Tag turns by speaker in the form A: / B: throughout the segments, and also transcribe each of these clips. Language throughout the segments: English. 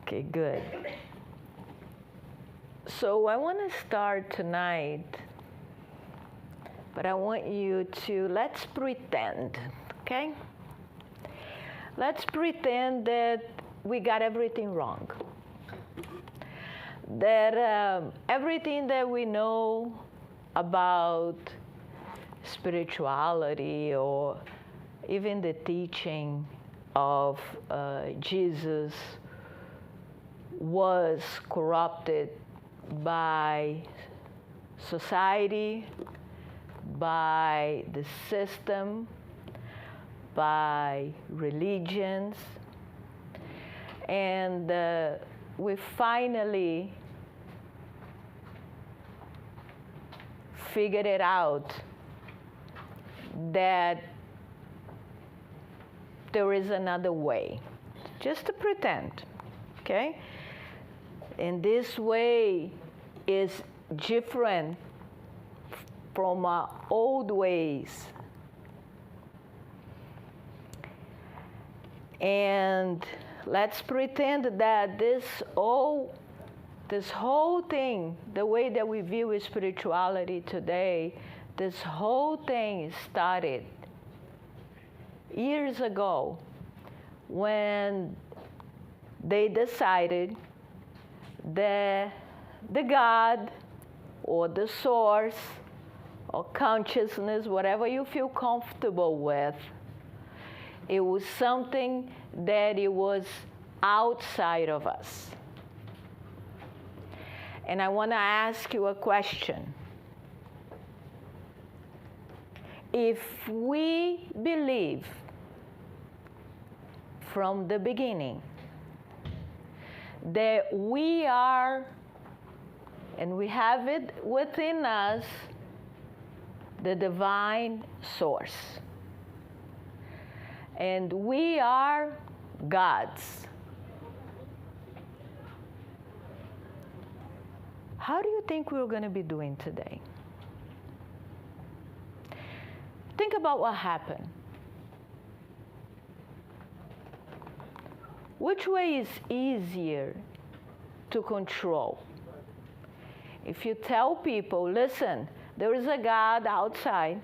A: Okay, good. So I want to start tonight, but I want you to, let's pretend, okay? Let's pretend that we got everything wrong. That everything that we know about spirituality or even the teaching of Jesus was corrupted by society, by the system, by religions, and we finally figured it out that there is another way, just to pretend, okay? And this way is different from our old ways. And let's pretend that this whole thing, the way that we view spirituality today, this whole thing started years ago when they decided that the God or the source or consciousness, whatever you feel comfortable with, it was something that it was outside of us. And I want to ask you a question. If we believe from the beginning that we are, and we have it within us, the divine source, and we are gods, how do you think we're going to be doing today? Think about what happened. Which way is easier to control? If you tell people, listen, there is a God outside.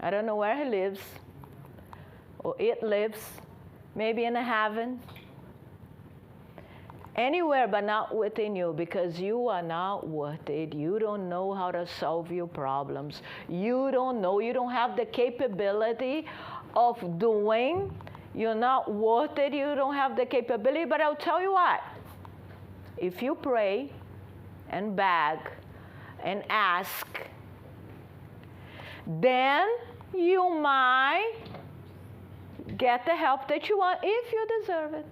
A: I don't know where he lives, or it lives, maybe in a heaven. Anywhere but not within you, because you are not worth it. You don't know how to solve your problems. You don't know, you don't have the capability of doing. You're not worth it, you don't have the capability. But I'll tell you what, if you pray and beg and ask, then you might get the help that you want if you deserve it.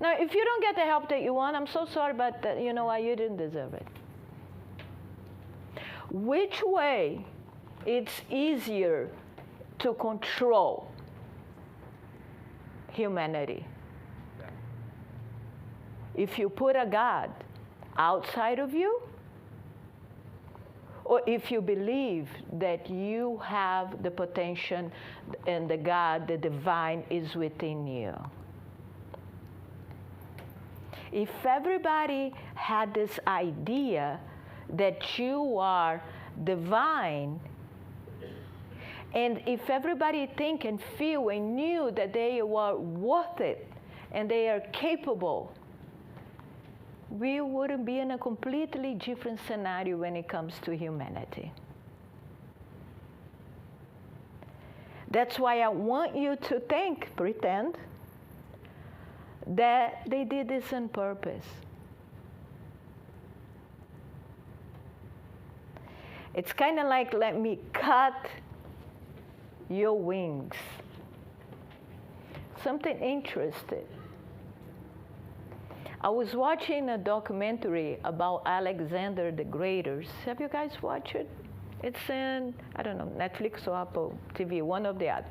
A: Now, if you don't get the help that you want, I'm so sorry, but you know what? You didn't deserve it. Which way it's easier to control humanity? If you put a God outside of you, or if you believe that you have the potential and the God, the divine, is within you. If everybody had this idea that you are divine, and if everybody think and feel and knew that they were worth it and they are capable, we wouldn't be in a completely different scenario when it comes to humanity. That's why I want you to think, pretend, that they did this on purpose. It's kind of like, let me cut your wings. Something interesting. I was watching a documentary about Alexander the Greater. Have you guys watched it? It's in, I don't know, Netflix or Apple TV, one of the other.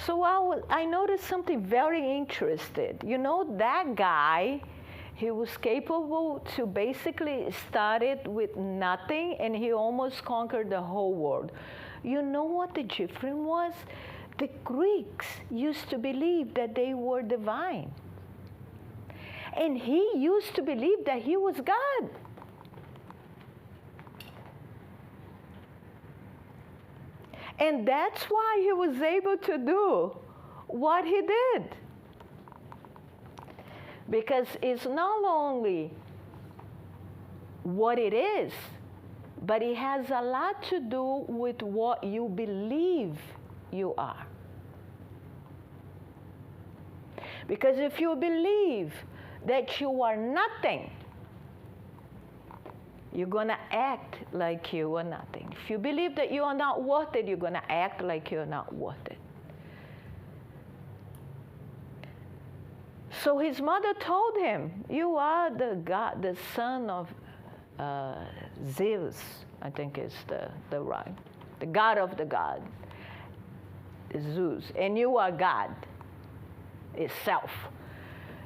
A: So I noticed something very interesting. You know, that guy, he was capable to basically start it with nothing, and he almost conquered the whole world. You know what the difference was? the Greeks used to believe that they were divine. And he used to believe that he was God. And that's why he was able to do what he did. Because it's not only what it is, but it has a lot to do with what you believe you are. Because if you believe that you are nothing, you're going to act like you are nothing. If you believe that you are not worth it, you're going to act like you're not worth it. So his mother told him, you are the God, the son of Zeus, I think is the right, the God of the God, Zeus, and you are God itself.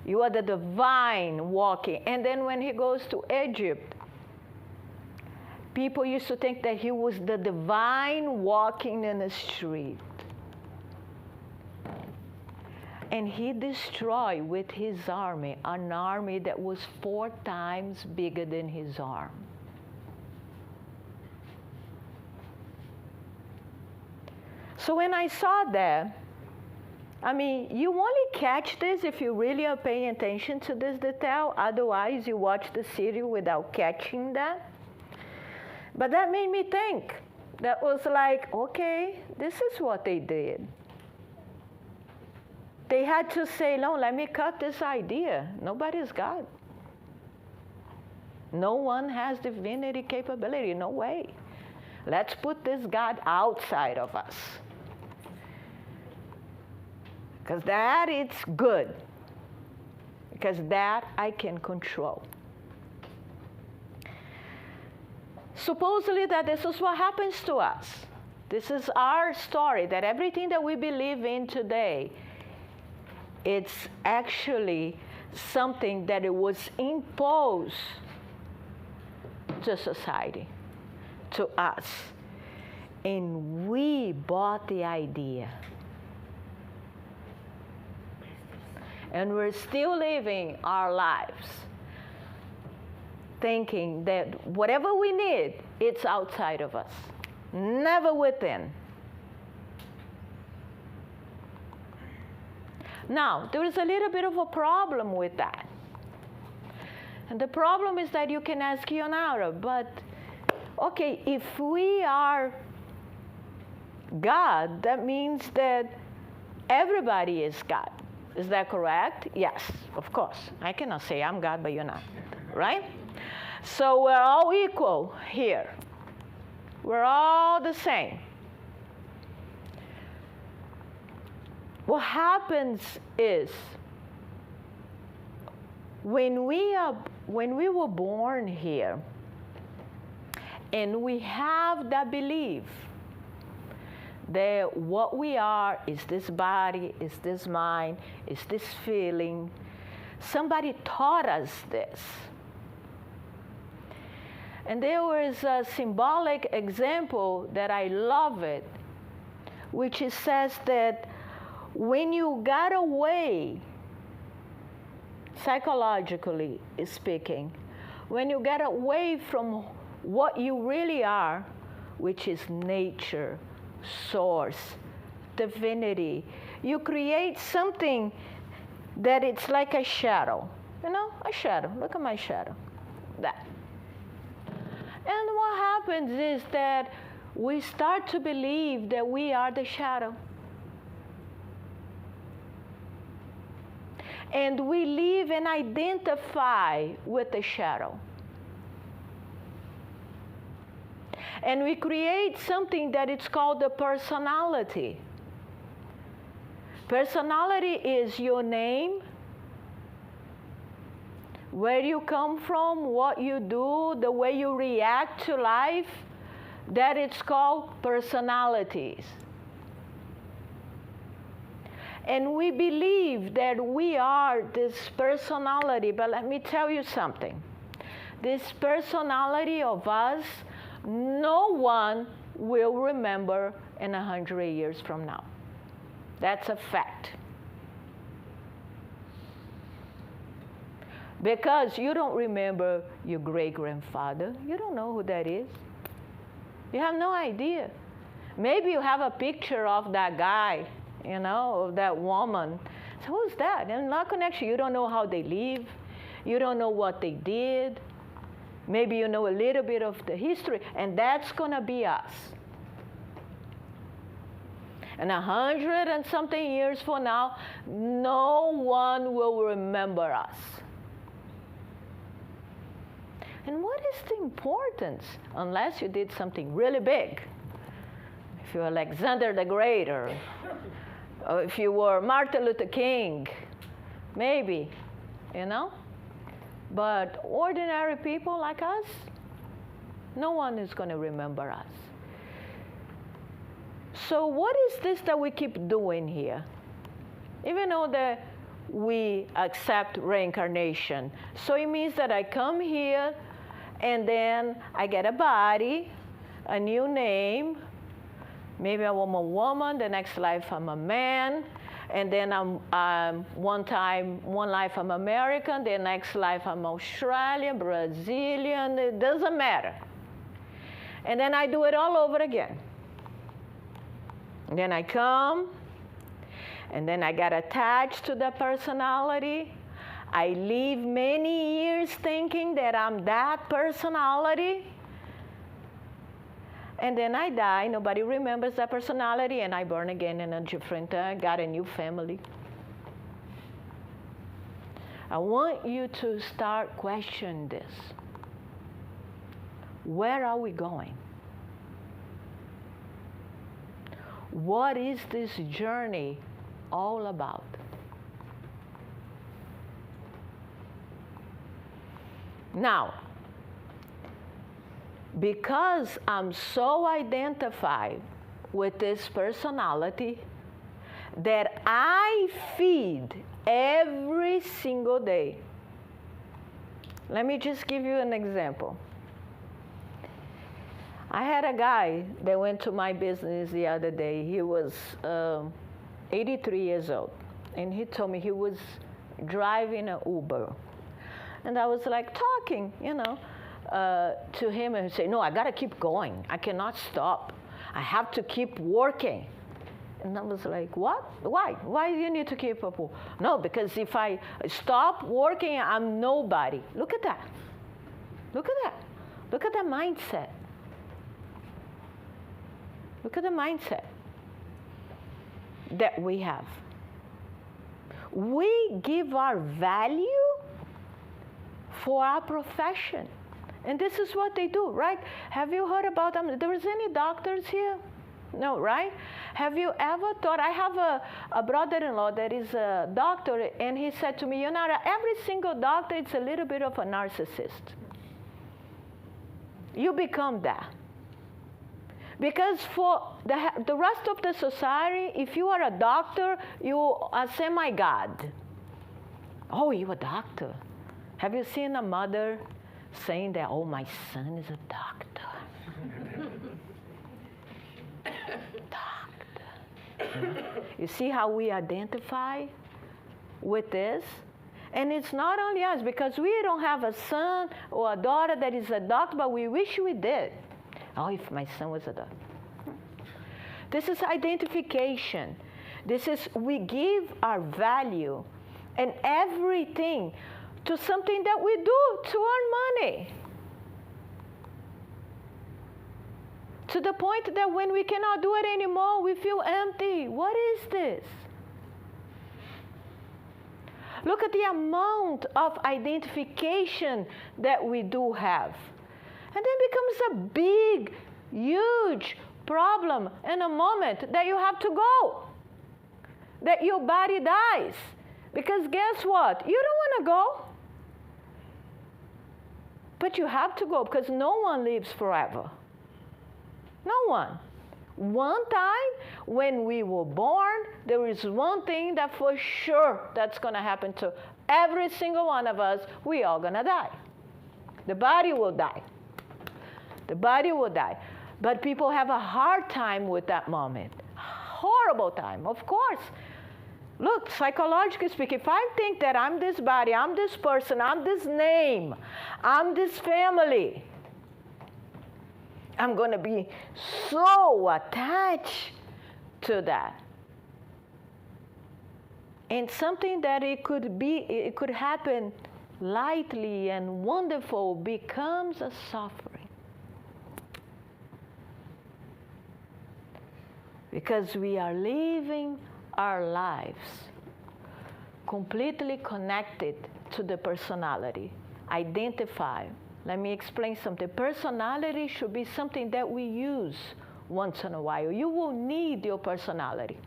A: You are the divine walking. And then when he goes to Egypt, people used to think that he was the divine walking in the street. And he destroyed with his army an army that was 4 times bigger than his arm. So when I saw that, I mean, you only catch this if you really are paying attention to this detail. Otherwise, you watch the series without catching that. But that made me think. That was like, okay, this is what they did. They had to say, no, let me cut this idea. Nobody's God. No one has divinity capability. No way. Let's put this God outside of us. Because that is good. Because that I can control. Supposedly that this is what happens to us. This is our story, that everything that we believe in today, it's actually something that it was imposed to society, to us. And we bought the idea. And we're still living our lives thinking that whatever we need, it's outside of us, never within. Now, there is a little bit of a problem with that. And the problem is that you can ask Yonara, but okay, if we are God, that means that everybody is God. Is that correct? Yes, of course. I cannot say I'm God, but you're not, right? So we're all equal here. We're all the same. What happens is, when we were born here, and we have that belief that what we are is this body, is this mind, is this feeling. Somebody taught us this. And there was a symbolic example that I love it, which it says that when you got away, psychologically speaking, when you get away from what you really are, which is nature, source, divinity, you create something that it's like a shadow. You know, a shadow. Look at my shadow. That. And what happens is that we start to believe that we are the shadow. And we live and identify with the shadow. And we create something that is called the personality. Personality is your name, where you come from, what you do, the way you react to life. That it's called personalities. And we believe that we are this personality, but let me tell you something. This personality of us, no one will remember in 100 years from now. That's a fact. Because you don't remember your great-grandfather. You don't know who that is. You have no idea. Maybe you have a picture of that guy, of that woman. So who's that? And no connection. You don't know how they live. You don't know what they did. Maybe you know a little bit of the history, and that's going to be us. And 100 and something years from now, no one will remember us. And what is the importance? Unless you did something really big. If you're Alexander the Great, or if you were Martin Luther King, maybe, But ordinary people like us, no one is going to remember us. So what is this that we keep doing here? Even though that we accept reincarnation. So it means that I come here, and then I get a body, a new name. Maybe I'm a woman, the next life I'm a man. And then one life I'm American, the next life I'm Australian, Brazilian, it doesn't matter. And then I do it all over again. And then I come, and then I get attached to the personality. I live many years thinking that I'm that personality. And then I die, nobody remembers that personality, and I burn again in a different, got a new family. I want you to start questioning this. Where are we going? What is this journey all about? Now, because I'm so identified with this personality that I feed every single day. Let me just give you an example. I had a guy that went to my business the other day. He was 83 years old, and he told me he was driving an Uber. And I was like talking, to him, and say, no, I got to keep going. I cannot stop. I have to keep working. And I was like, what? Why? Why do you need to keep up? No, because if I stop working, I'm nobody. Look at that. Look at that. Look at that mindset. Look at the mindset that we have. We give our value for our profession. And this is what they do, right? Have you heard about them? There is any doctors here? No, right? Have you ever thought, I have a brother-in-law that is a doctor, and he said to me, Yonara, every single doctor is a little bit of a narcissist. You become that. Because for the rest of the society, if you are a doctor, you are semi-god. Oh, you're a doctor. Have you seen a mother saying that, oh, my son is a doctor? Doctor. You see how we identify with this? And it's not only us, because we don't have a son or a daughter that is a doctor, but we wish we did. Oh, if my son was a doctor. This is identification. This is, we give our value and everything to something that we do to earn money. To the point that when we cannot do it anymore, we feel empty. What is this? Look at the amount of identification that we do have. And then becomes a big, huge problem in a moment that you have to go. That your body dies. Because guess what? You don't want to go. But you have to go because no one lives forever. No one. One time when we were born, there is one thing that for sure that's going to happen to every single one of us. We are going to die. The body will die. The body will die. But people have a hard time with that moment. horrible time, of course. Look, psychologically speaking, if I think that I'm this body, I'm this person, I'm this name, I'm this family, I'm going to be so attached to that. And something that it could happen lightly and wonderful becomes a suffering. Because we are living our lives completely connected to the personality. Identify. Let me explain something. Personality should be something that we use once in a while. You will need your personality.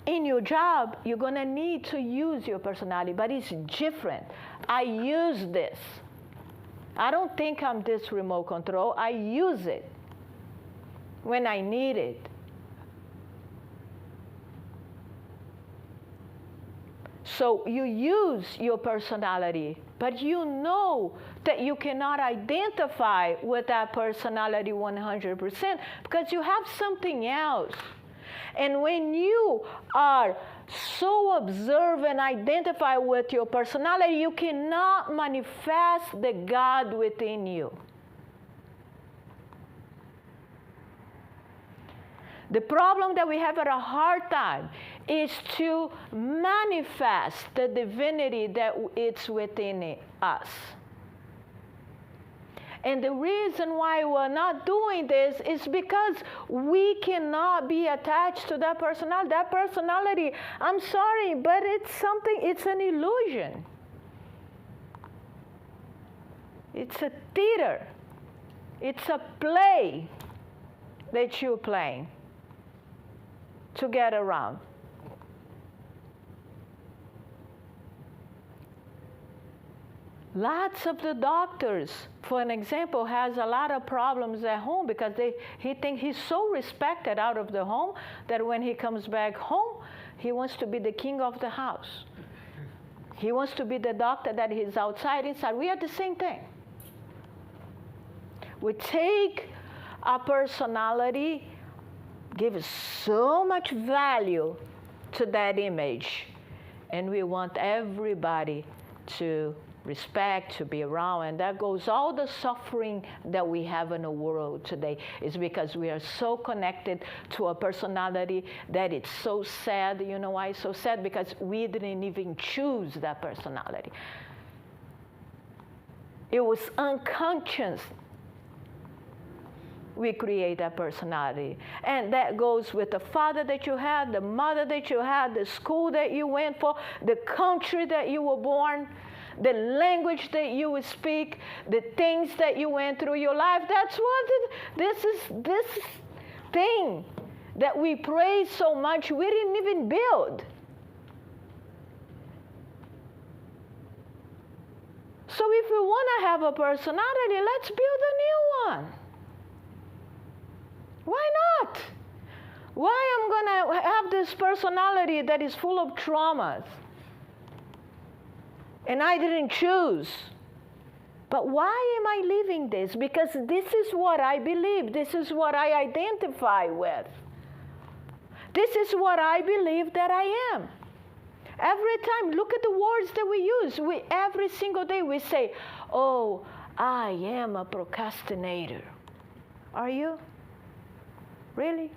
A: In your job, you're going to need to use your personality, but it's different. I use this. I don't think I'm this remote control. I use it when I need it. So you use your personality, but you know that you cannot identify with that personality 100% because you have something else. And when you are so observed and identify with your personality, you cannot manifest the God within you. The problem that we have at a hard time is to manifest the divinity that it's within us. And the reason why we're not doing this is because we cannot be attached to that personality. That personality, I'm sorry, but it's an illusion. It's a theater. It's a play that you're playing to get around. Lots of the doctors, for an example, has a lot of problems at home because he thinks he's so respected out of the home that when he comes back home, he wants to be the king of the house. He wants to be the doctor that he's outside, inside. We are the same thing. We take our personality, give so much value to that image, and we want everybody to respect, to be around, and that goes all the suffering that we have in the world today is because we are so connected to a personality that it's so sad. You know why it's so sad? Because we didn't even choose that personality. It was unconscious. We create that personality. And that goes with the father that you had, the mother that you had, the school that you went for, the country that you were born, the language that you would speak, the things that you went through your life. That's what this thing that we praise so much, we didn't even build. So if we want to have a personality, let's build a new one. Why not? Why I'm going to have this personality that is full of traumas? And I didn't choose. But why am I living this? Because this is what I believe. This is what I identify with. This is what I believe that I am. Every time, look at the words that we use. Every single day we say, oh, I am a procrastinator. Are you? Really?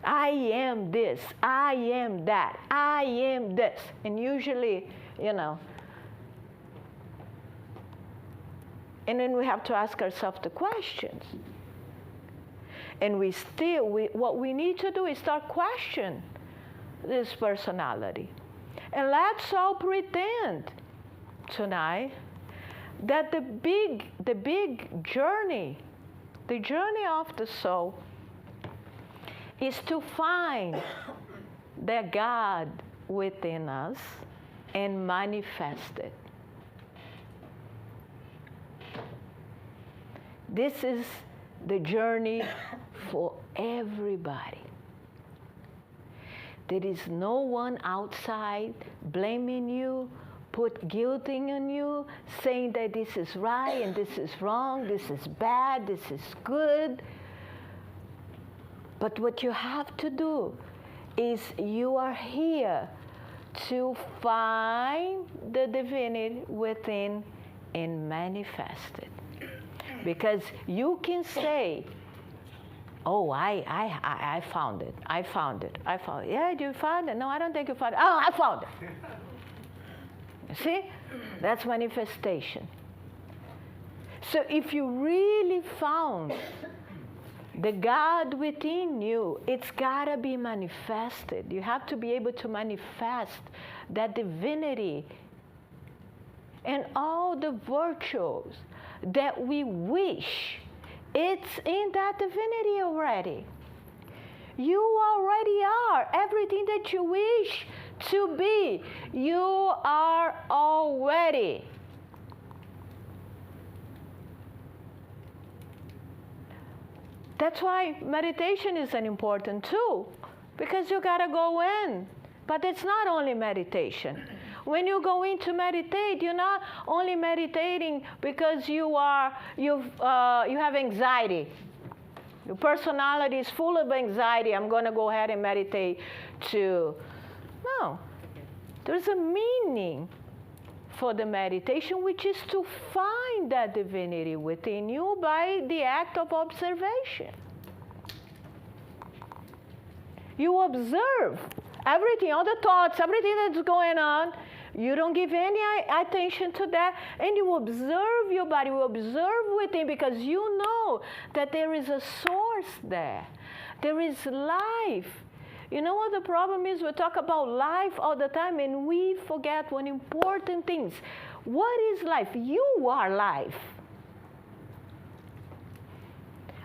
A: I am this, I am that, I am this. And usually, and then we have to ask ourselves the questions. And what we need to do is start questioning this personality. And let's all pretend tonight that the big journey, the journey of the soul, is to find the God within us and manifest it. This is the journey for everybody. There is no one outside blaming you put guilting on you, saying that this is right and this is wrong, this is bad, this is good. But what you have to do is you are here to find the divinity within and manifest it. Because you can say, oh, I found it. I found it. I found it. Yeah, you found it? No, I don't think you found it. Oh, I found it. See? That's manifestation. So if you really found the God within you, it's got to be manifested. You have to be able to manifest that divinity and all the virtues that we wish. It's in that divinity already. You already are everything that you wish to be. You are already. That's why meditation is an important tool, because you gotta go in. But it's not only meditation. When you go in to meditate, you're not only meditating because you have anxiety. Your personality is full of anxiety. I'm going to go ahead and meditate too. No. There's a meaning for the meditation, which is to find that divinity within you by the act of observation. You observe everything, all the thoughts, everything that's going on. You don't give any attention to that, and you observe your body, you observe within, because you know that there is a source there. There is life. You know what the problem is? We talk about life all the time, and we forget one important thing. What is life? You are life.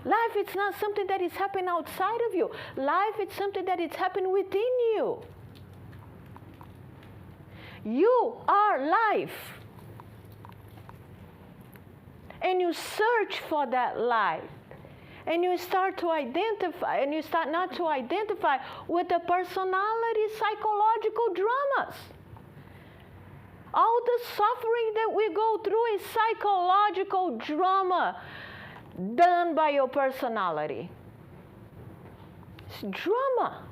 A: Life is not something that is happening outside of you. Life is something that is happening within you. You are life. And you search for that life. And you start to identify, and you start not to identify with the personality psychological dramas. All the suffering that we go through is psychological drama done by your personality. It's drama.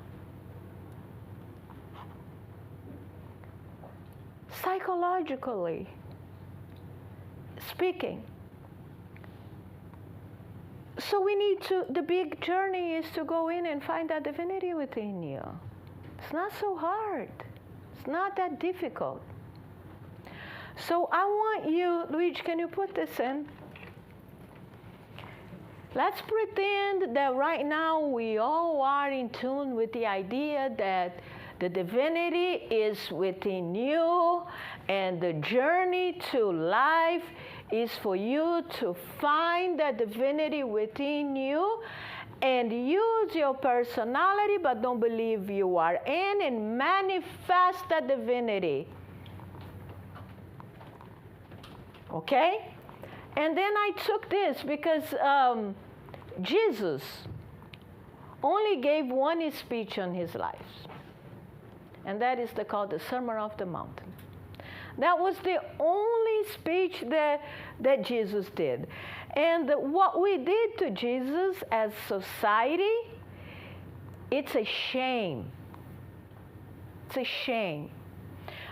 A: Psychologically speaking. So we need to, the big journey is to go in and find that divinity within you. It's not so hard. It's not that difficult. So I want you, Luigi, can you put this in? Let's pretend that right now we all are in tune with the idea that the divinity is within you, and the journey to life is for you to find that divinity within you and use your personality, but don't believe you are in, and manifest that divinity. Okay? And then I took this because Jesus only gave one speech on his life. And that is called the Sermon of the Mountain. That was the only speech that Jesus did. And what we did to Jesus as society, it's a shame. It's a shame.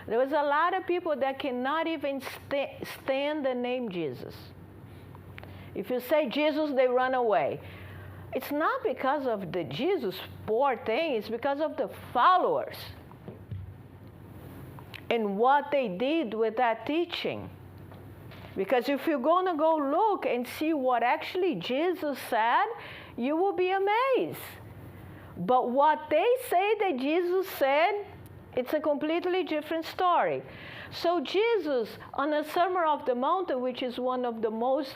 A: There was a lot of people that cannot even stand the name Jesus. If you say Jesus, they run away. It's not because of the Jesus poor thing, it's because of the followers and what they did with that teaching. Because if you're going to go look and see what actually Jesus said, you will be amazed. But what they say that Jesus said, it's a completely different story. So Jesus, on the Sermon of the Mountain, which is one of the most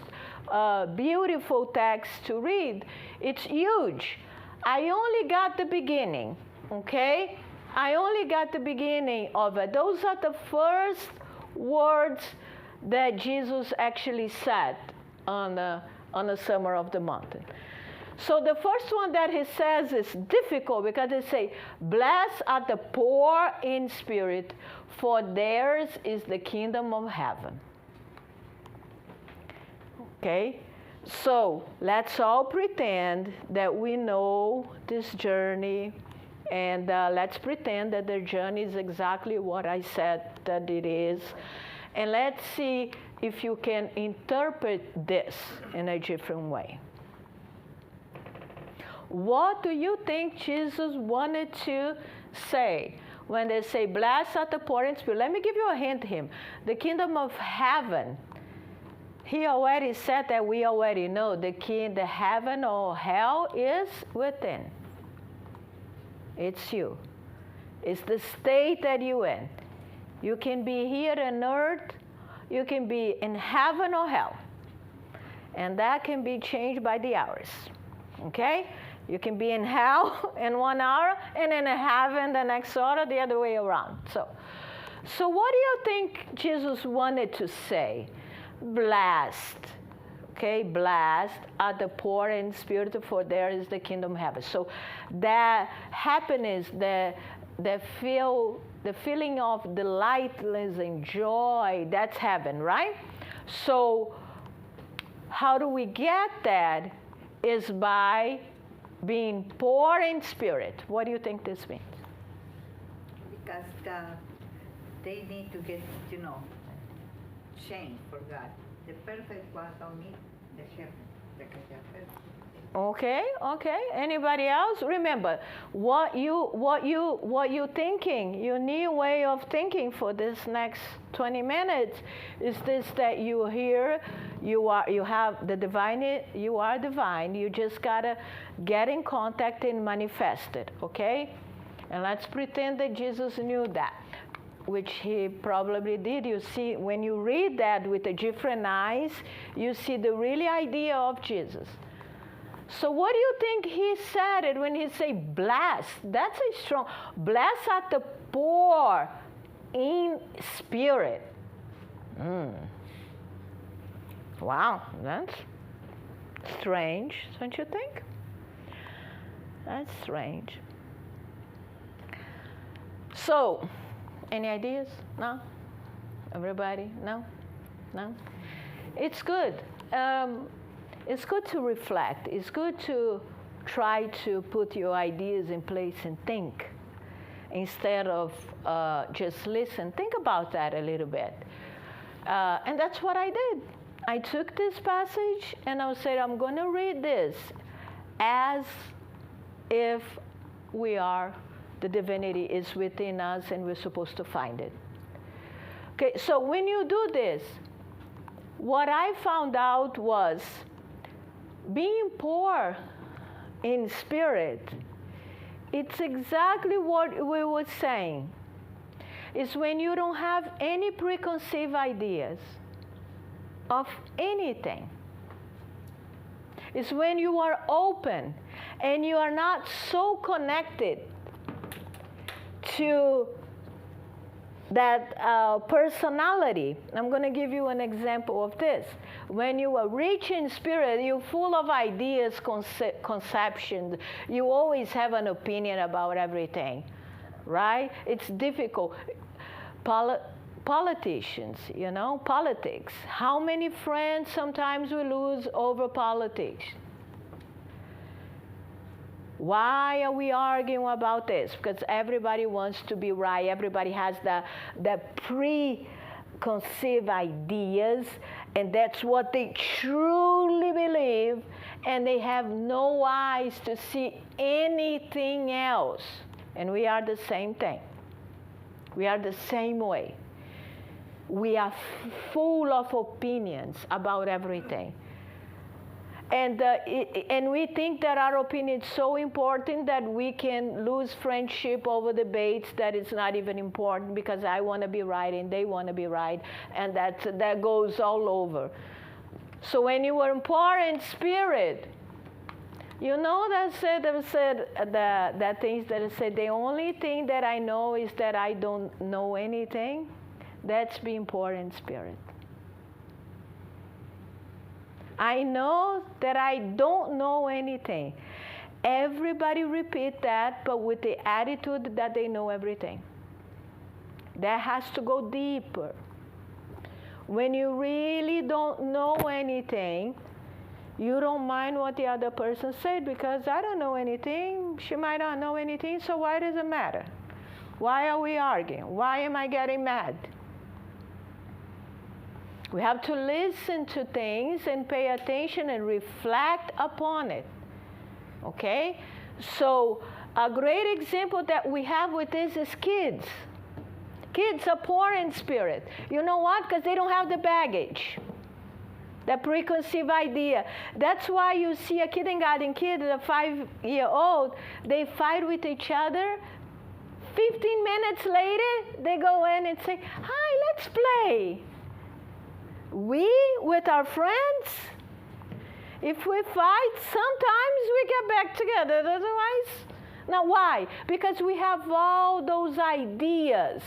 A: beautiful texts to read, it's huge. I only got the beginning, okay? I only got the beginning of it. Those are the first words that Jesus actually said on the Sermon of the Mountain. So the first one that he says is difficult because they say, blessed are the poor in spirit, for theirs is the kingdom of heaven. Okay? So let's all pretend that we know this journey, and let's pretend that the journey is exactly what I said that it is. And let's see if you can interpret this in a different way. What do you think Jesus wanted to say when they say, blessed are the poor in spirit? Let me give you a hint here. The kingdom of heaven, he already said that we already know the heaven or hell is within. It's you. It's the state that you're in. You can be here on earth, you can be in heaven or hell. And that can be changed by the hours. Okay? You can be in hell in 1 hour and in heaven the next hour, the other way around. So what do you think Jesus wanted to say? Blessed. Okay, blessed are the poor in spirit, for there is the kingdom of heaven. So that happiness, the feeling of delightfulness and joy, that's heaven, right? So how do we get that? Is by being poor in spirit. What do you think this means?
B: Because they need to get, changed for God. The perfect one don't need the shepherd.
A: Okay. Anybody else? Remember, what you thinking, your new way of thinking for this next 20 minutes is this: that you here, you have the divine, you are divine. You just gotta get in contact and manifest it. Okay, and let's pretend that Jesus knew that, which he probably did. You see, when you read that with the different eyes, you see the real idea of Jesus. So what do you think he said it when he said blessed? That's a strong, blessed are the poor in spirit. Wow, that's strange, don't you think? That's strange. So, any ideas? No? Everybody? No? It's good. It's good to reflect. It's good to try to put your ideas in place and think instead of just listen. Think about that a little bit. And that's what I did. I took this passage and I said, I'm going to read this as if the divinity is within us and we're supposed to find it. Okay, so when you do this, what I found out was being poor in spirit, it's exactly what we were saying. It's when you don't have any preconceived ideas of anything. It's when you are open and you are not so connected to that personality. I'm going to give you an example of this. When you are rich in spirit, you're full of ideas, conceptions. You always have an opinion about everything, right? It's difficult. Politicians, politics. How many friends sometimes we lose over politics? Why are we arguing about this? Because everybody wants to be right. Everybody has the preconceived ideas, and that's what they truly believe, and they have no eyes to see anything else. And we are the same thing. We are the same way. We are full of opinions about everything. And we think that our opinion is so important that we can lose friendship over debates that it's not even important because I want to be right and they want to be right, and that goes all over. So when you were poor in spirit, that things that said the only thing that I know is that I don't know anything. That's being poor in spirit. I know that I don't know anything. Everybody repeat that, but with the attitude that they know everything. That has to go deeper. When you really don't know anything, you don't mind what the other person said, because I don't know anything, she might not know anything, so why does it matter? Why are we arguing? Why am I getting mad? We have to listen to things and pay attention and reflect upon it. Okay? So a great example that we have with this is kids. Kids are poor in spirit. You know what? Because they don't have the baggage, the preconceived idea. That's why you see a kindergarten kid, a 5-year-old, they fight with each other. 15 minutes later, they go in and say, hi, let's play. We, with our friends, if we fight, sometimes we get back together. Otherwise, now why? Because we have all those ideas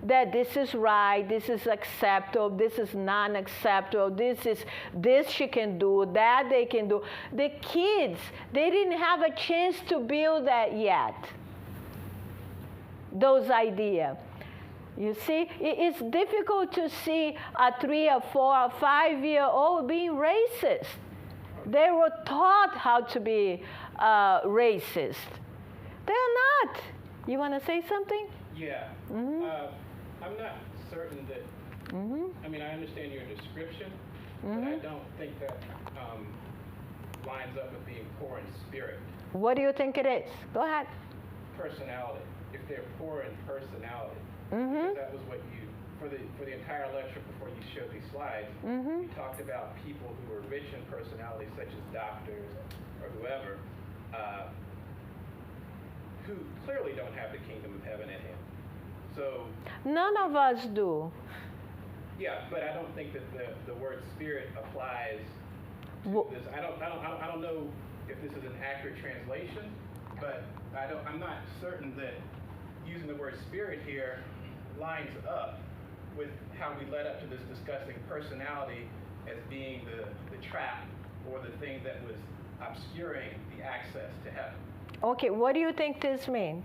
A: that this is right, this is acceptable, this is non-acceptable, this she can do, that they can do. The kids, they didn't have a chance to build that yet, those ideas. You see, it's difficult to see a 3 or 4 or 5-year-old being racist. They were taught how to be racist. They're not. You want to say something?
C: Yeah.
A: Mm-hmm.
C: I'm not certain that, I mean, I understand your description, but I don't think that lines up with being poor in spirit.
A: What do you think it is? Go ahead.
C: Personality. If they're poor in personality. Because that was what you, for the entire lecture before you showed these slides, you talked about people who were rich in personality, such as doctors or whoever, who clearly don't have the kingdom of heaven in him. So
A: none of us do.
C: yeah, but I don't think that the word spirit applies to this. I don't know if this is an accurate translation, but I'm not certain that using the word spirit here lines up with how we led up to this discussing personality as being the trap or the thing that was obscuring the access to heaven.
A: Okay, what do you think this means?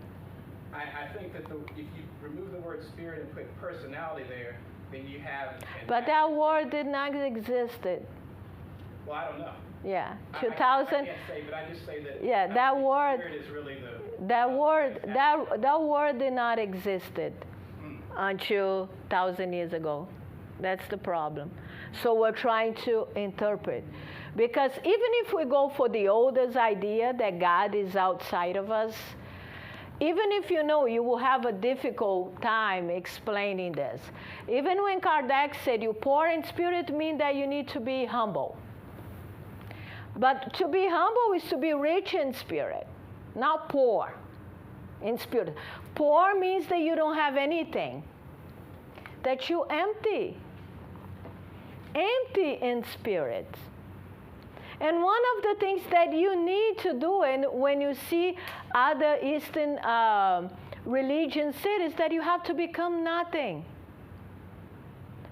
C: I think that if you remove the word spirit and put personality there, then you have...
A: But that word did not exist.
C: Well, I don't know.
A: Yeah, 2000.
C: I can't say, but I just say that...
A: Yeah, that word...
C: Spirit is really the...
A: That word did not existed until 1,000 years ago. That's the problem. So we're trying to interpret. Because even if we go for the oldest idea that God is outside of us, even if you know, you will have a difficult time explaining this. Even when Kardec said you poor in spirit means that you need to be humble. But to be humble is to be rich in spirit, not poor in spirit. Poor means that you don't have anything, that you empty in spirit. And one of the things that you need to do, and when you see other Eastern religions say, is that you have to become nothing.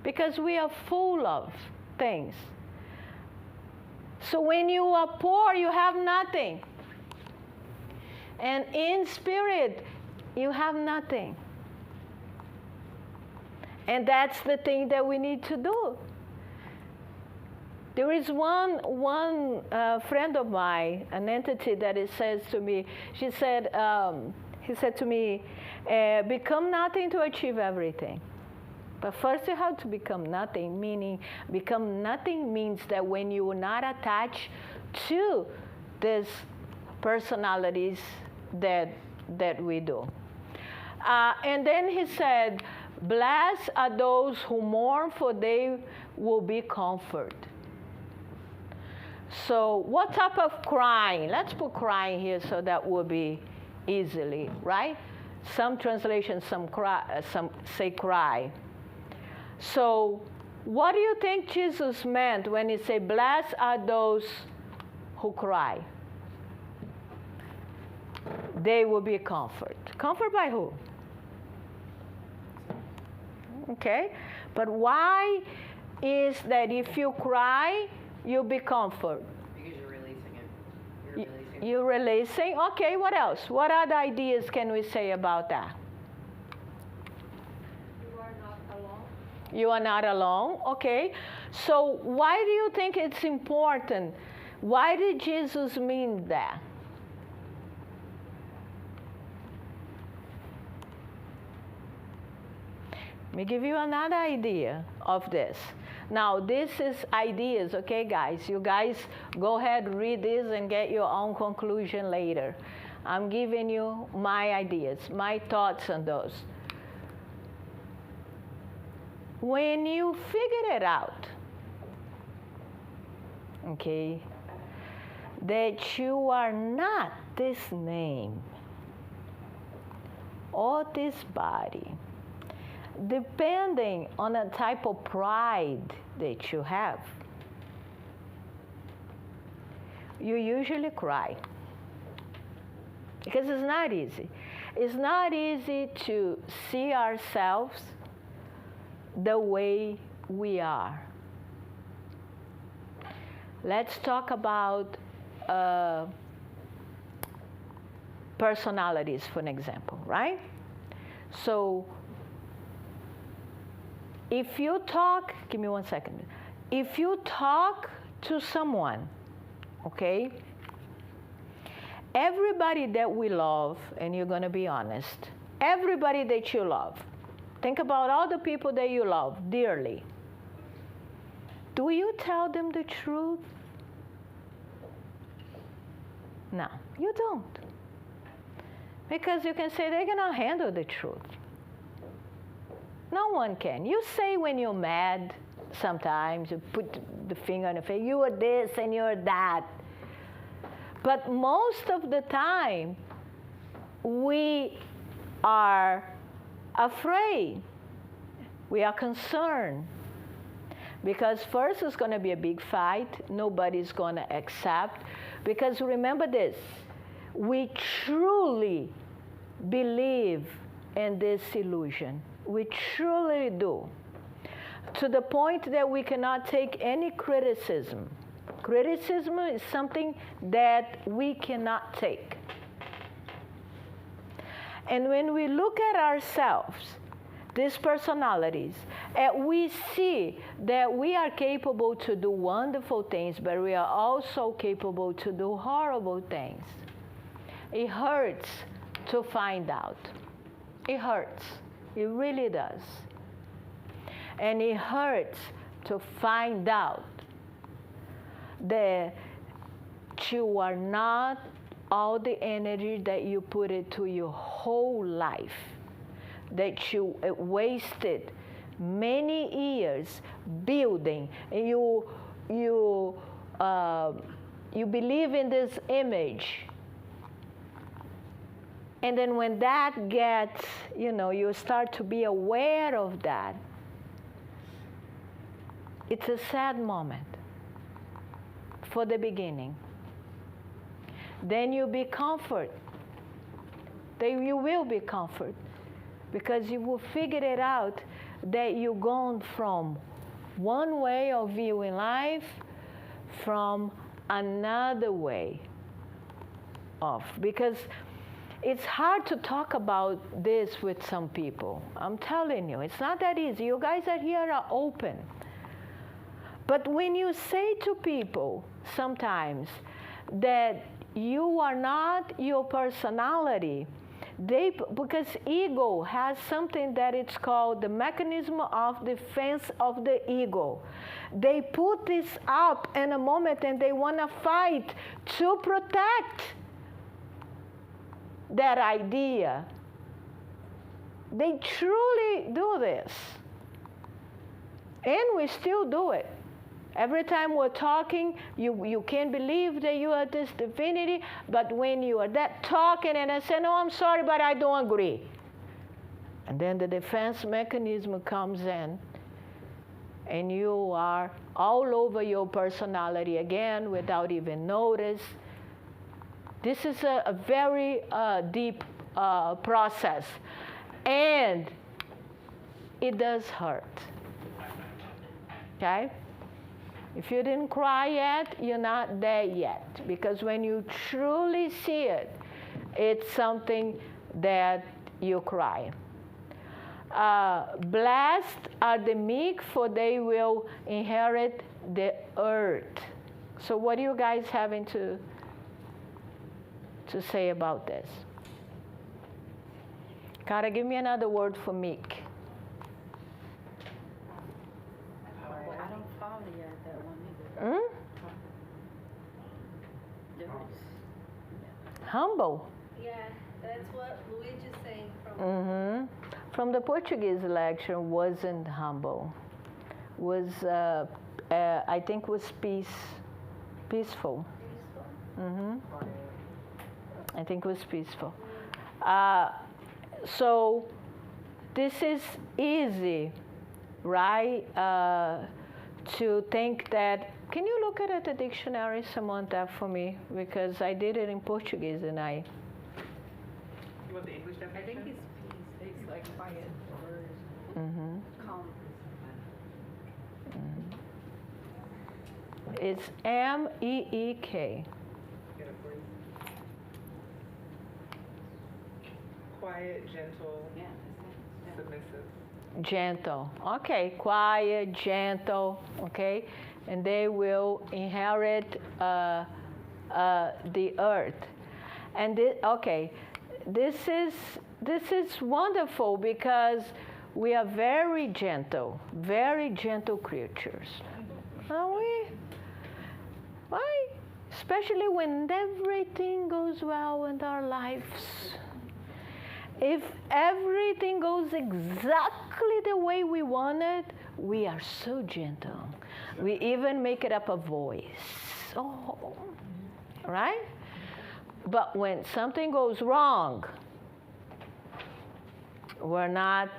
A: Because we are full of things. So when you are poor, you have nothing. And in spirit, you have nothing. And that's the thing that we need to do. There is one friend of mine, an entity that it says to me, he said to me, become nothing to achieve everything. But first you have to become nothing, meaning become nothing means that when you are not attached to these personalities that we do. And then he said, blessed are those who mourn, for they will be comforted. So what type of crying? Let's put crying here so that will be easily, right? Some translations, some say cry. So what do you think Jesus meant when he said, blessed are those who cry? They will be comforted. Comfort by who? Okay, but why is that if you cry, You be comfort.
D: Because you're releasing it. You're releasing it.
A: You're releasing. Okay, what else? What other ideas can we say about that?
B: You are not alone.
A: You are not alone. Okay. So why do you think it's important? Why did Jesus mean that? Let me give you another idea of this. Now, this is ideas, okay, guys? You guys go ahead, read this, and get your own conclusion later. I'm giving you my ideas, my thoughts on those. When you figure it out, okay, that you are not this name or this body, depending on the type of pride that you have, you usually cry. Because it's not easy. It's not easy to see ourselves the way we are. Let's talk about personalities, for an example, right? So, if you talk, give me 1 second. If you talk to someone, okay, everybody that we love, and you're going to be honest, everybody that you love, think about all the people that you love dearly. Do you tell them the truth? No, you don't. Because you can say they cannot handle the truth. No one can. You say when you're mad, sometimes you put the finger on the face, you are this and you're that. But most of the time, we are afraid. We are concerned. Because first it's going to be a big fight. Nobody's going to accept. Because remember this, we truly believe in this illusion. We truly do. To the point that we cannot take any criticism. Criticism is something that we cannot take. And when we look at ourselves, these personalities, and we see that we are capable to do wonderful things, but we are also capable to do horrible things. It hurts to find out. It hurts. It really does. And it hurts to find out that you are not all the energy that you put into your whole life, that you wasted many years building. You believe in this image. And then when that gets, you start to be aware of that, it's a sad moment for the beginning. Then you be comfort. Then you will be comfort because you will figure it out that you've gone from one way of viewing life from another way of. Because it's hard to talk about this with some people. I'm telling you, it's not that easy. You guys are open. But when you say to people sometimes that you are not your personality, because ego has something that it's called the mechanism of defense of the ego. They put this up in a moment and they want to fight to protect that idea. They truly do this. And we still do it. Every time we're talking, you can't believe that you are this divinity, but when you are that talking and I say, no, I'm sorry, but I don't agree. And then the defense mechanism comes in, and you are all over your personality again without even notice. This is a very deep process, and it does hurt, okay? If you didn't cry yet, you're not there yet. Because when you truly see it, it's something that you cry. Blessed are the meek, for they will inherit the earth. So what are you guys having to say about this? Cara, give me another word for meek.
D: I don't follow yet that one either.
A: Humble.
E: Yeah, that's what Luigi's saying from
A: From the Portuguese lecture, wasn't humble. Was, I think, was peaceful. I think it was peaceful. So this is easy, right? To think that, can you look at the dictionary, Samantha, for me? Because I did it in Portuguese and I...
C: You want the English
D: I
C: definition?
D: think it's peace. It's like quiet or calm.
A: It's M-E-E-K.
F: Get it for you. Quiet, gentle,
D: Yeah, that's it.
F: submissive.
A: Gentle. Okay, quiet, gentle, okay? And they will inherit the earth. And this is wonderful because we are very gentle creatures. Are we? Why? Especially when everything goes well in our lives. If everything goes exactly the way we want it, we are so gentle. We even make it up a voice. Oh, right? But when something goes wrong, we're not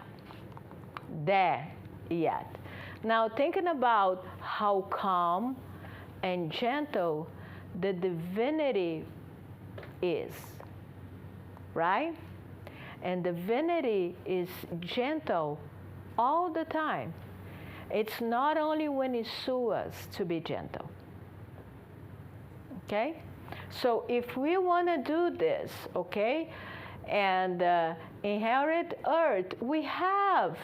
A: there yet. Now, thinking about how calm and gentle the divinity is, right? And divinity is gentle all the time. It's not only when it sues us to be gentle. Okay? So if we want to do this, okay, and inherit earth, we have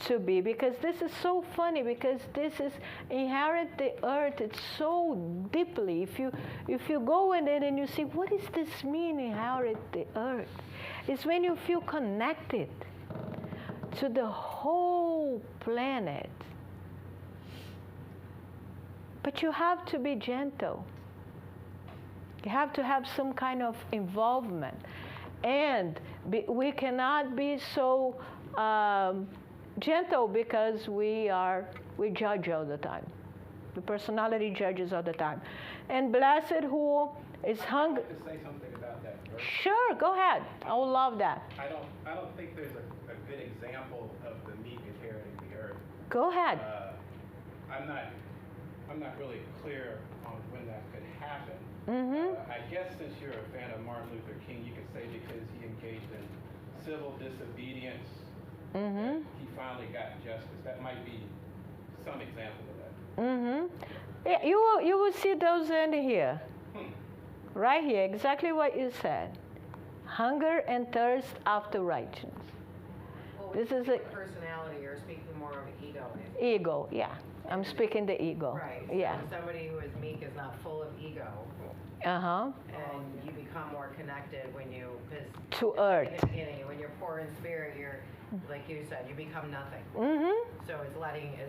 A: to be, because this is so funny, because this is inherit the earth. It's so deeply. If you go in it and you see, what does this mean, inherit the earth? It's when you feel connected to the whole planet. But you have to be gentle. You have to have some kind of involvement. And we cannot be so gentle because we judge all the time. The personality judges all the time. And blessed who is hungry.
C: I'd like to say something about that verse.
A: Sure, go ahead. I would love that.
C: I don't think there's a good example of the meek inheriting the earth.
A: Go ahead.
C: I'm not really clear on when that could happen. I guess since you're a fan of Martin Luther King, you could say because he engaged in civil disobedience, that he finally got justice. That might be some example of that.
A: Yeah, you will see those in here. Right here, exactly what you said. Hunger and thirst after righteousness.
D: Well,
A: This is
D: a
A: a
D: personality. You're speaking more of ego.
A: ego, yeah. I'm speaking the ego.
D: Right.
A: Yeah.
D: So somebody who is meek is not full of ego,
A: Uh-huh.
D: and you become more connected when you, because
A: To earth.
D: in the beginning, when you're poor in spirit, you're, like you said, you become nothing. So it's allowing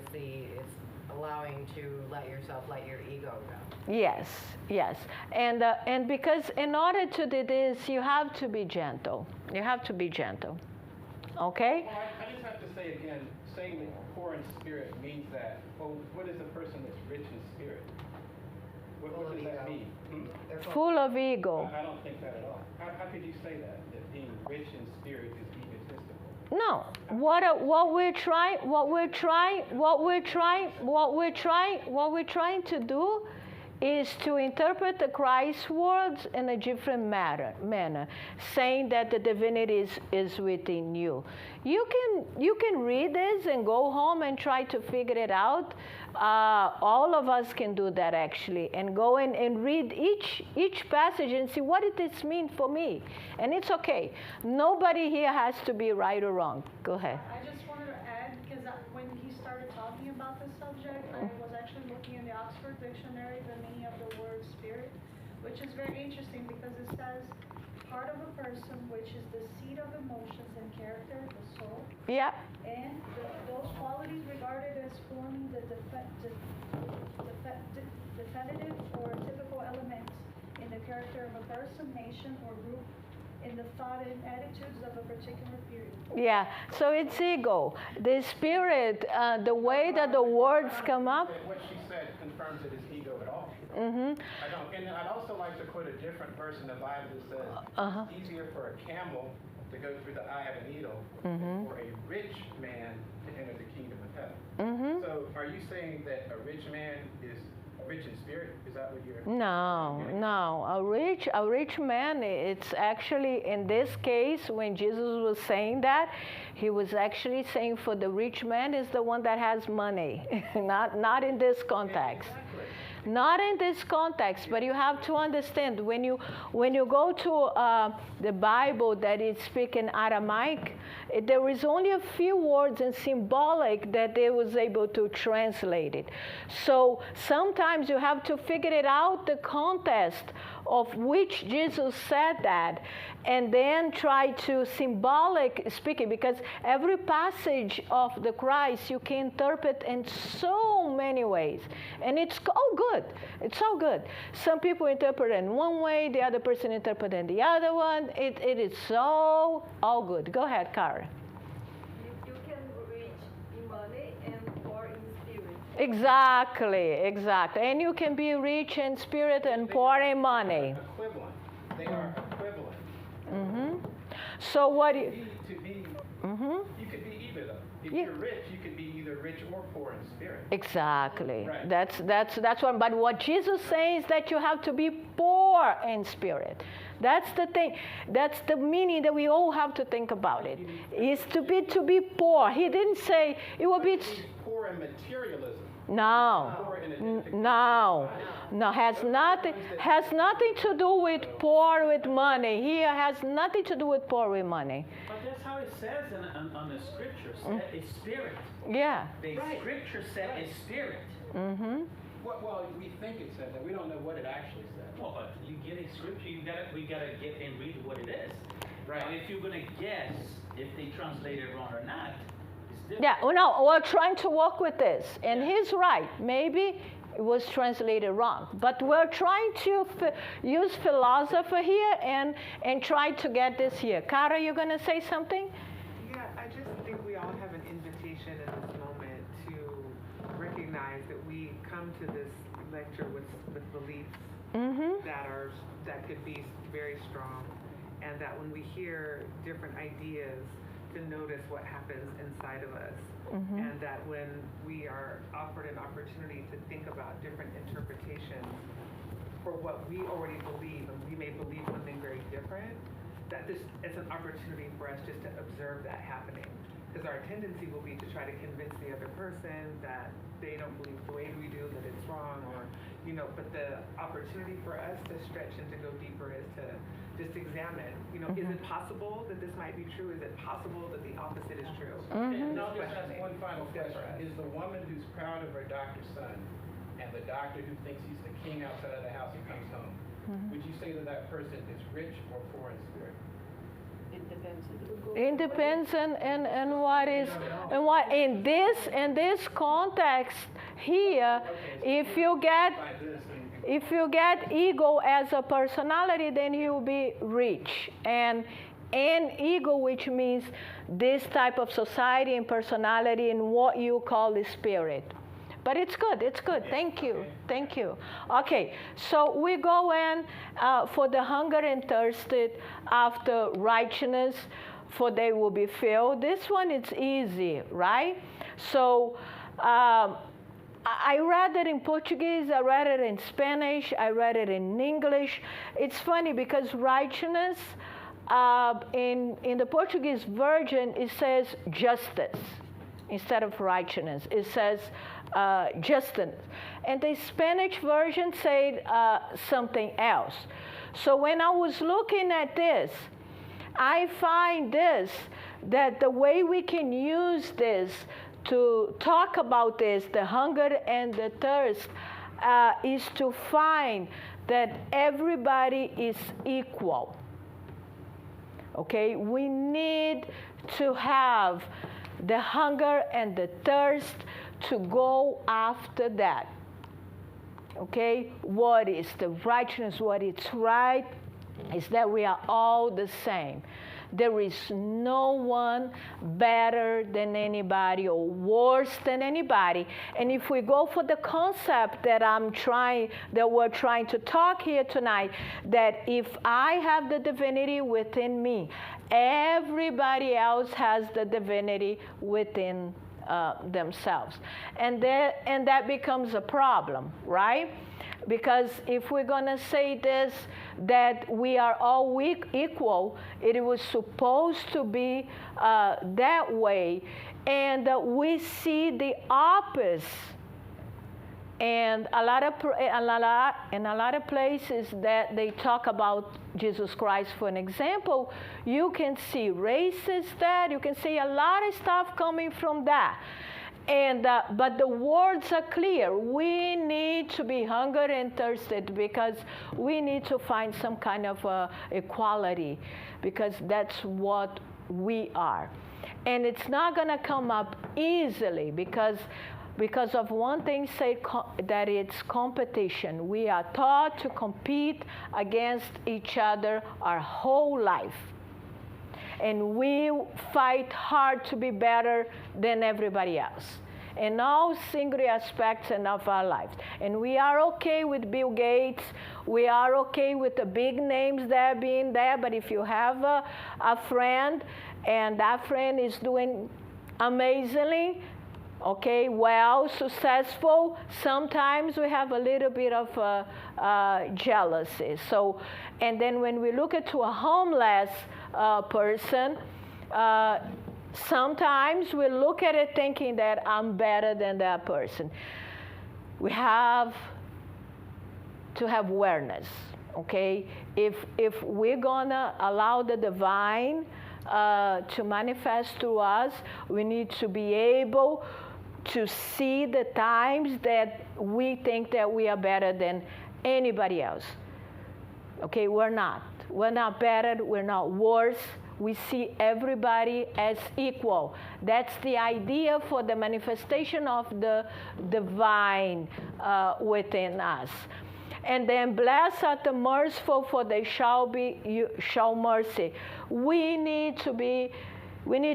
D: to let your ego go.
A: Yes, yes. And because in order to do this, you have to be gentle. You have to be gentle. Okay?
C: Well, I just have to say again, saying that poor in spirit means that, well, what is a person that's rich in spirit? What
D: Full of
C: does that
D: ego.
C: mean?
D: They're
A: Full of ego.
C: I don't think that at all. How could you say that being rich in spirit is egotistical?
A: No. What we're trying to do is to interpret the Christ words in a different manner, saying that the divinity is within you. You can read this and go home and try to figure it out. All of us can do that actually, and go in and read each passage and see what did this mean for me. And it's okay. Nobody here has to be right or wrong. Go ahead.
G: I just wanted to add, because when he started talking about this subject, I was actually looking in the Oxford Dictionary, the meaning of the word spirit, which is very interesting because it says part of a person, which is the seat of emotions and character, the soul.
A: Yeah.
G: And those qualities regarded as forming the definitive or typical elements in the character of a person, nation, or group in the thought and attitudes of a particular period.
A: Yeah, so it's ego. The spirit, the way that the words come up.
C: What she said confirms it is ego at all.
A: Mm-hmm.
C: And I'd also like to quote a different verse in the Bible that says, it's easier for a camel to go through the eye of a needle than for a rich man to enter the kingdom of heaven.
A: Mm-hmm.
C: So are you saying that a rich man is rich in spirit? Is that what you're...
A: No. A rich man, it's actually, in this case, when Jesus was saying that, he was actually saying for the rich man is the one that has money, not in this context.
C: Exactly.
A: Not in this context, but you have to understand when you go to the Bible that is speaking Aramaic, there is only a few words in symbolic that they was able to translate it. So sometimes you have to figure it out, the context of which Jesus said that, and then try to symbolic speaking, because every passage of the Christ you can interpret in so many ways, and it's all good. It's all good. Some people interpret in one way, the other person interpret in the other one. It is so all good. Go ahead, Kara.
E: You can reach in money and poor in spirit.
A: Exactly. And you can be rich in spirit and poor in money.
C: Equivalent. They are equivalent.
A: Mm-hmm. So what you...
C: You could be either though. If you're rich, you could be either rich or poor in spirit.
A: Exactly.
C: Right.
A: That's one. But what Jesus says is that you have to be poor in spirit. That's the thing. That's the meaning that we all have to think about it. Is to be poor. He didn't say it will be
C: Poor in materialism.
A: No, has nothing to do with poor with money. Here has nothing to do with poor with money.
H: But that's how it says on the scripture, said a spirit.
A: Yeah.
H: The scripture said a spirit.
A: Mm-hmm.
C: Well, we think it said that. We don't know what it actually said.
H: Well, but you get a scripture, we gotta get and read what it is.
C: Right.
H: And if you're gonna guess if they translated it wrong or not,
A: yeah, no, we're trying to work with this. And he's right. Maybe it was translated wrong. But we're trying to use philosophy here and try to get this here. Kara, you going to say something?
F: Yeah, I just think we all have an invitation in this moment to recognize that we come to this lecture with beliefs that could be very strong, and that when we hear different ideas, to notice what happens inside of us, and that when we are offered an opportunity to think about different interpretations for what we already believe, and we may believe something very different, that this is an opportunity for us just to observe that happening. Because our tendency will be to try to convince the other person that they don't believe the way we do, that it's wrong, or, but the opportunity for us to stretch and to go deeper is to just examine, is it possible that this might be true? Is it possible that the opposite is true?
C: And I'll just ask one final question. Is the woman who's proud of her doctor's son and the doctor who thinks he's the king outside of the house and comes home, would you say that person is rich or poor in spirit?
A: It depends on what is, and what in this context here, if you get ego as a personality, then you will be rich. And ego, which means this type of society and personality and what you call the spirit. But it's good. Thank you. Okay, so we go in for the hunger and thirsted after righteousness, for they will be filled. This one is easy, right? So I read it in Portuguese, I read it in Spanish, I read it in English. It's funny because righteousness, in the Portuguese version, it says justice instead of righteousness. It says justice. And the Spanish version said something else. So when I was looking at this, I find this, that the way we can use this to talk about this, the hunger and the thirst, is to find that everybody is equal. Okay, we need to have the hunger and the thirst to go after that. Okay, what is the righteousness, what is right, is that we are all the same. There is no one better than anybody or worse than anybody. And if we go for the concept that we're trying to talk here tonight, that if I have the divinity within me, everybody else has the divinity within themselves. And that becomes a problem, right? Because if we're going to say this, that we are all equal, it was supposed to be that way. And we see the opposite. And a lot of places that they talk about Jesus Christ, for an example, you can see racist that, you can see a lot of stuff coming from that. And but the words are clear. We need to be hungered and thirsted because we need to find some kind of equality, because that's what we are. And it's not going to come up easily because of one thing, that it's competition. We are taught to compete against each other our whole life. And we fight hard to be better than everybody else in all single aspects of our lives. And we are okay with Bill Gates. We are okay with the big names there being there. But if you have a friend and that friend is doing amazingly, okay, well, successful, sometimes we have a little bit of jealousy. So, and then when we look at a homeless person, sometimes we look at it thinking that I'm better than that person. We have to have awareness, okay? If we're gonna allow the divine to manifest through us, we need to be able to see the times that we think that we are better than anybody else. Okay, we're not. We're not better, we're not worse. We see everybody as equal. That's the idea for the manifestation of the divine within us. And then, blessed are the merciful, for they shall mercy. We need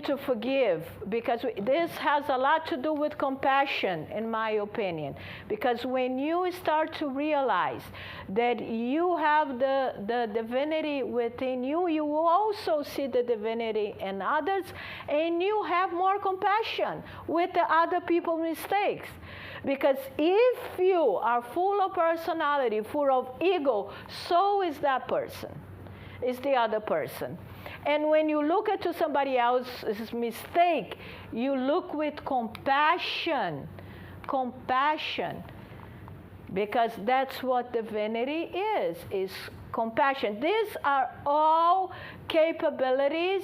A: to forgive, because this has a lot to do with compassion, in my opinion. Because when you start to realize that you have the divinity within you, you will also see the divinity in others, and you have more compassion with the other people's mistakes. Because if you are full of personality, full of ego, so is that person, is the other person. And when you look at somebody else's mistake, you look with compassion, because that's what divinity is compassion. These are all capabilities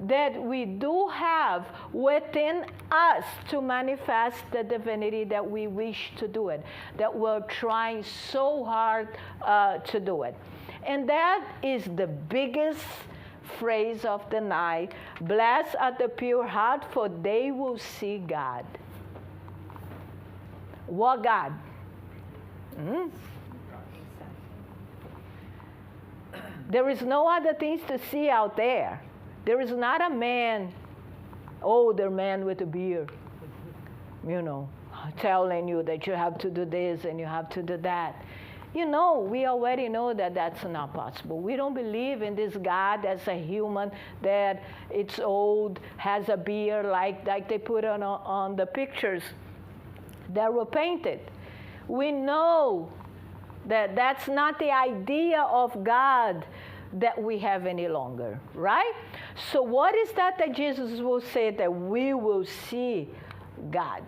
A: that we do have within us to manifest the divinity that we wish to do it, that we're trying so hard to do it. And that is the biggest phrase of the night. Blessed are the pure heart, for they will see God. What God? There is no other things to see out there. There is not a man, older man with a beard, telling you that you have to do this and you have to do that. We already know that that's not possible. We don't believe in this God as a human, that it's old, has a beard like they put on the pictures. They're repented. We know that that's not the idea of God that we have any longer, right? So what is that Jesus will say that we will see God?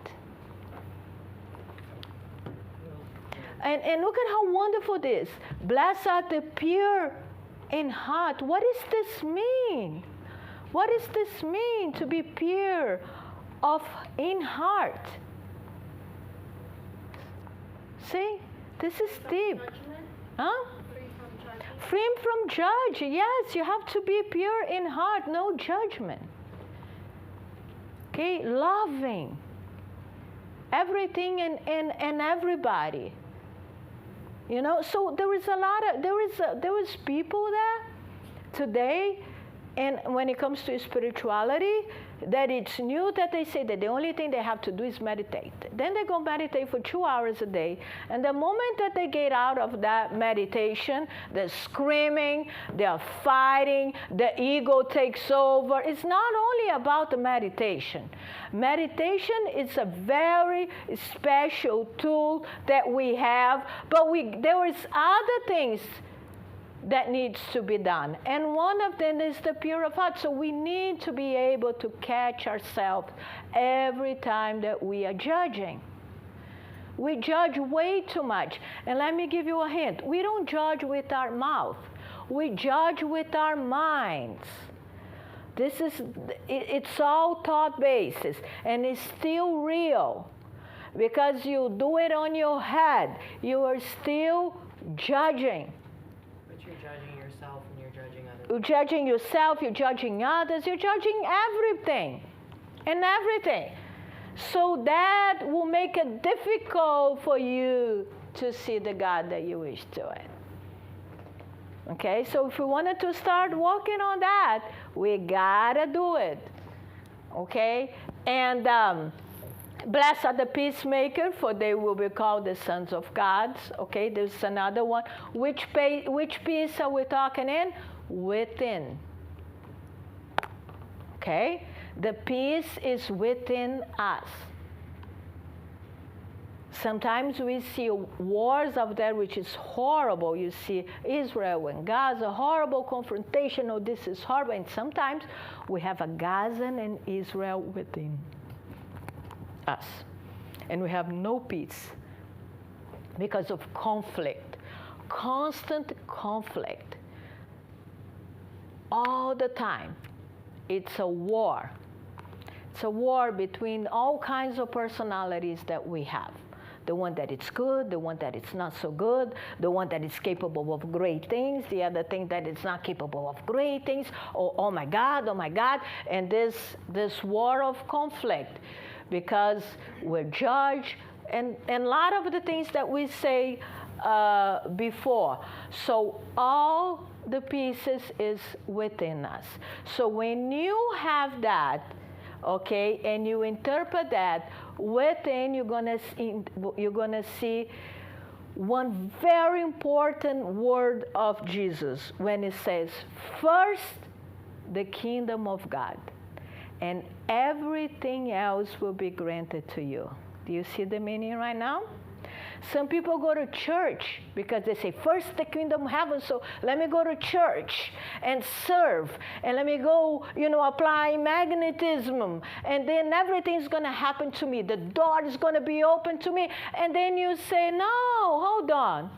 A: And look at how wonderful it is. Blessed are the pure in heart. What does this mean? What does this mean to be pure in heart? See, this is deep. Huh? Free from judge. Yes, you have to be pure in heart, no judgment. Okay, loving everything and everybody. You know, so there is people there today, and when it comes to spirituality, that it's new that they say that the only thing they have to do is meditate. Then they go meditate for 2 hours a day, and the moment that they get out of that meditation, they're screaming, they're fighting, the ego takes over. It's not only about the meditation. Meditation is a very special tool that we have, but there is other things that needs to be done. And one of them is the pure of heart. So we need to be able to catch ourselves every time that we are judging. We judge way too much. And let me give you a hint. We don't judge with our mouth. We judge with our minds. It's all thought basis, and it's still real. Because you do it on your head, you are still judging.
D: You're judging yourself and you're judging others.
A: You're judging yourself, you're judging others, you're judging everything and everything. So that will make it difficult for you to see the God that you wish to it. Okay, so if we wanted to start working on that, we gotta do it. Okay, and blessed are the peacemaker, for they will be called the sons of God. Okay, there's another one. Which peace are we talking in? Within. Okay, the peace is within us. Sometimes we see wars out there, which is horrible. You see Israel and Gaza, horrible confrontation. Oh, this is horrible. And sometimes we have a Gaza and Israel within us. And we have no peace because of conflict, constant conflict. All the time. It's a war. It's a war between all kinds of personalities that we have. The one that is good, the one that is not so good, the one that is capable of great things, the other thing that is not capable of great things. Oh my God, and this war of conflict, because we're judged, and a lot of the things that we say before. So all the pieces is within us. So when you have that, okay, and you interpret that within, you're gonna see one very important word of Jesus when it says, first the kingdom of God, and everything else will be granted to you. Do you see the meaning right now? Some people go to church because they say, first the kingdom of heaven, so let me go to church and serve, and let me go, apply magnetism, and then everything's going to happen to me. The door is going to be open to me. And then you say, no, hold on.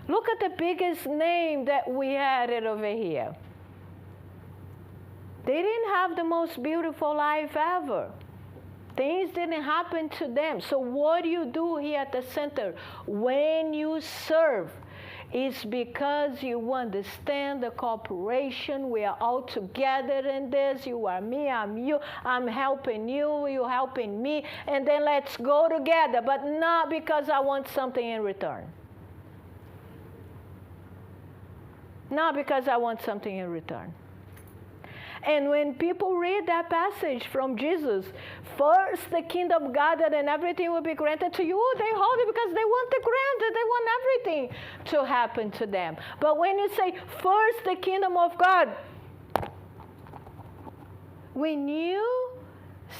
A: Look at the biggest name that we had it over here. They didn't have the most beautiful life ever. Things didn't happen to them. So what do you do here at the center? When you serve, it's because you understand the cooperation. We are all together in this. You are me, I'm you. I'm helping you, you're helping me. And then let's go together, but not because I want something in return. Not because I want something in return. And when people read that passage from Jesus, first the kingdom of God and everything will be granted to you, they hold it because they want the granted, they want everything to happen to them. But when you say, first the kingdom of God, when you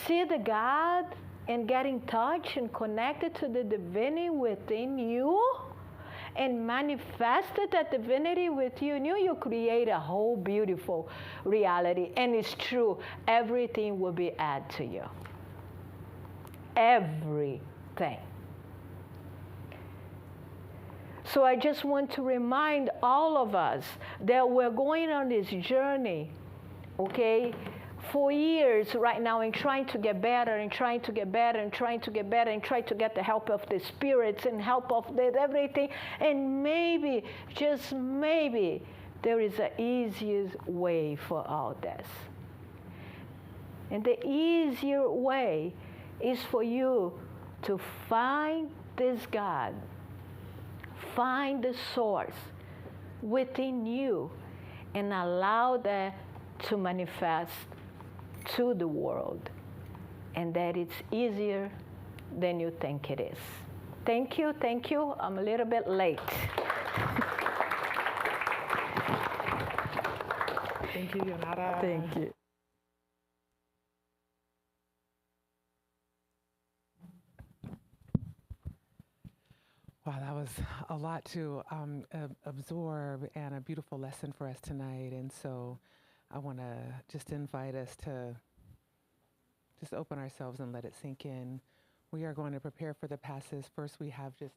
A: see the God and get in touch and connected to the divinity within you and manifested that divinity within you, you create a whole beautiful reality. And it's true, everything will be added to you. Everything. So I just want to remind all of us that we're going on this journey, okay, for years right now, and trying to get better and trying to get better and trying to get better and try to get the help of the spirits and help of everything. And maybe, just maybe, there is an easiest way for all this. And the easier way is for you to find this God, find the source within you, and allow that to manifest to the world, and that it's easier than you think it is. Thank you, thank you. I'm a little bit late.
F: Thank you, Yonara.
A: Thank you.
F: Wow, that was a lot to absorb, and a beautiful lesson for us tonight. And so I want to just invite us to just open ourselves and let it sink in. We are going to prepare for the passes. First, we have just